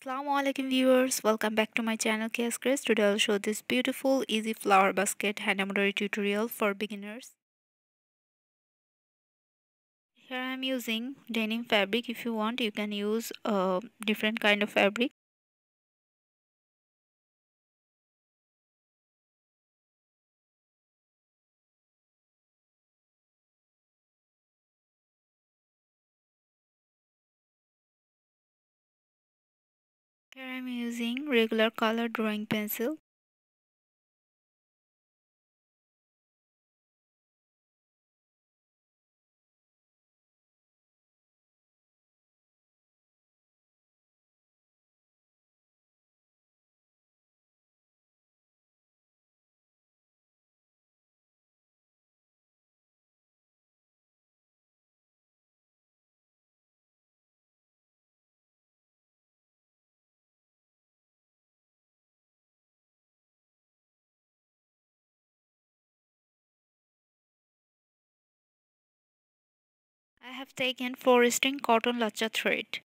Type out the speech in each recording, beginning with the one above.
Assalamu alaikum viewers, welcome back to my channel Craze. Today I'll show this beautiful easy flower basket hand embroidery tutorial for beginners. Here I am using denim fabric. If you want you can use a different kind of fabric. Here I am using regular color drawing pencil. I have taken 4 string cotton lassa thread.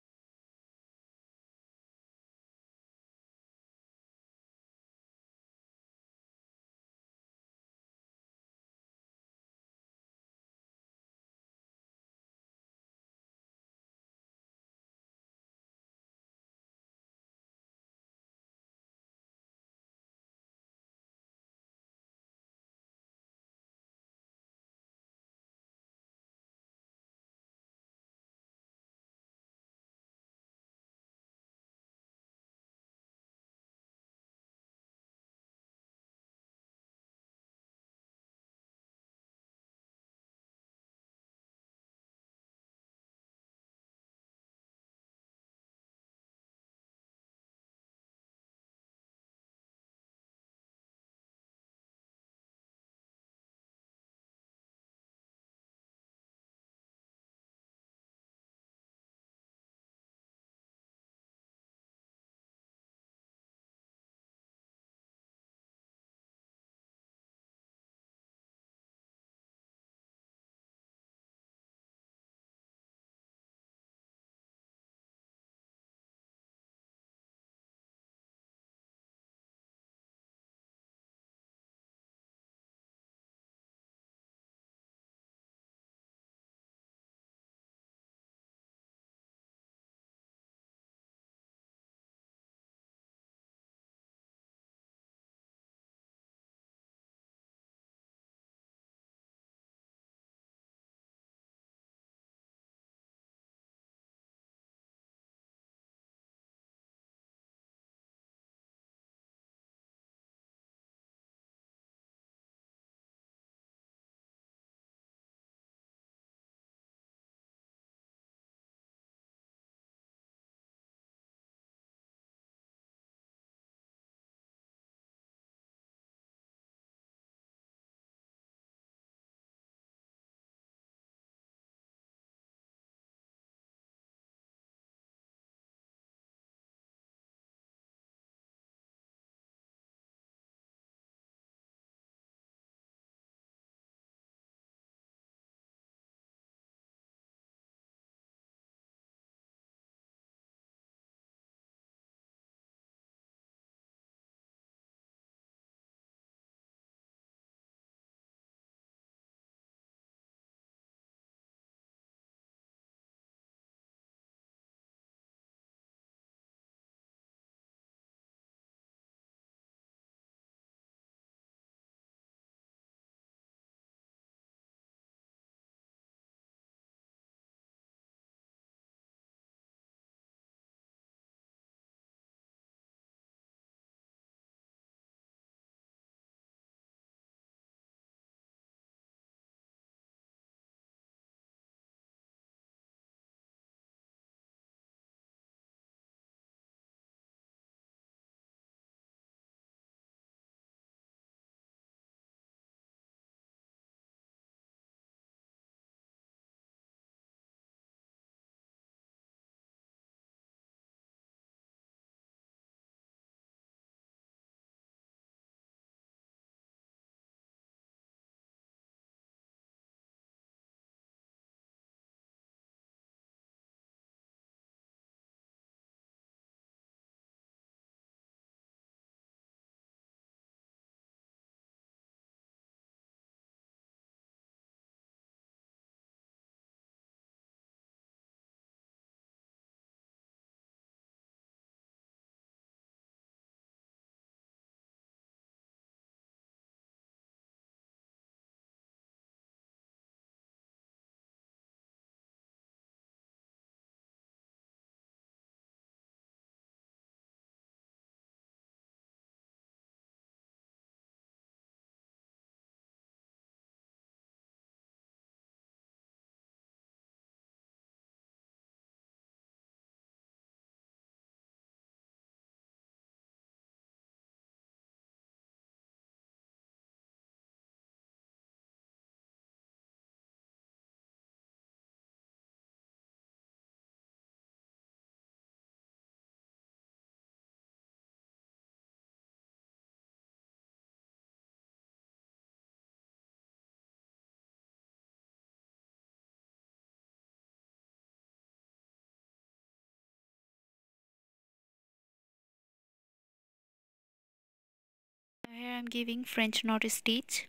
I'm giving French knot stitch.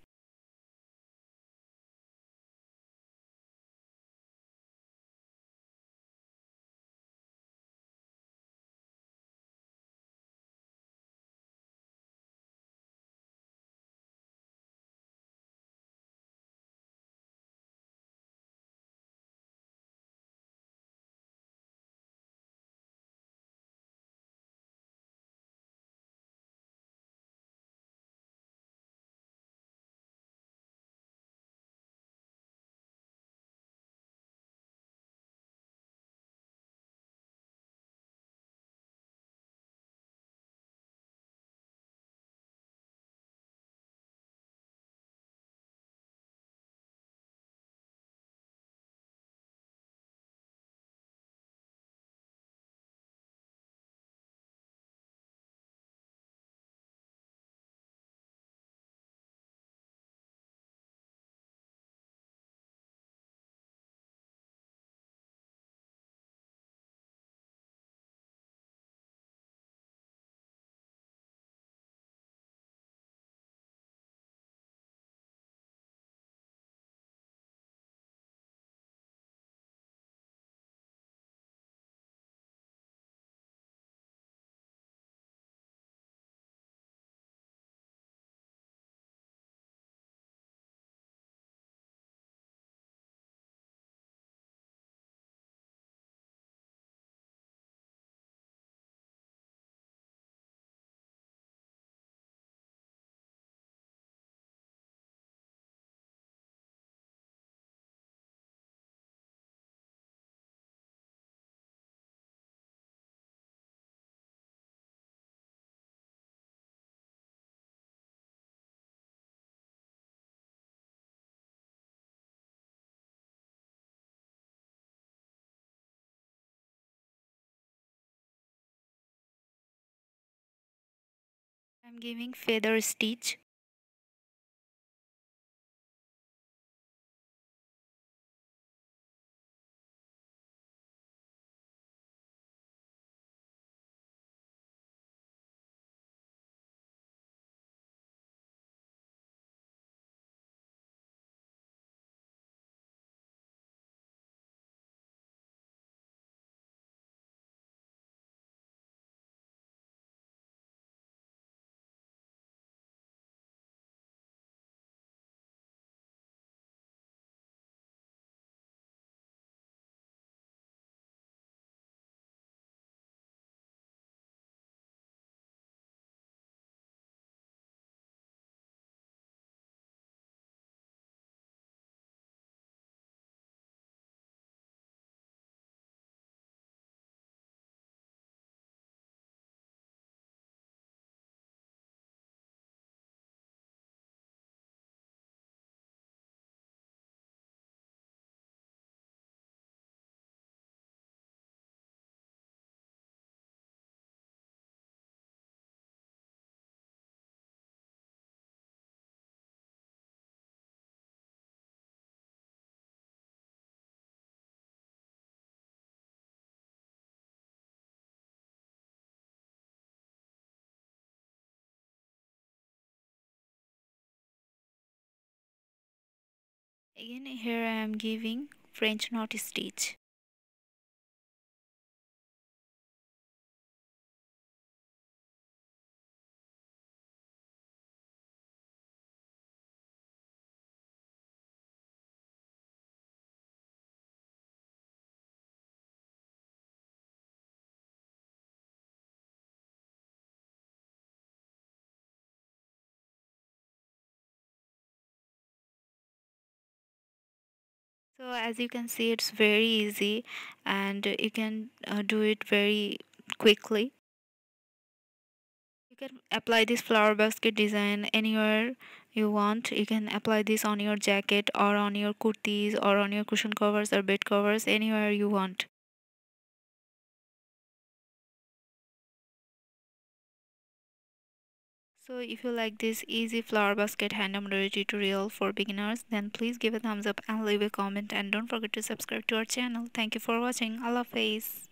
I'm giving feather stitch. Again, here I am giving French knot stitch. So as you can see, it's very easy and you can do it very quickly. You can apply this flower basket design anywhere you want. You can apply this on your jacket or on your kurtis or on your cushion covers or bed covers, anywhere you want. So if you like this easy flower basket hand embroidery tutorial for beginners, then please give a thumbs up and leave a comment, and don't forget to subscribe to our channel. Thank you for watching. Allah Hafiz.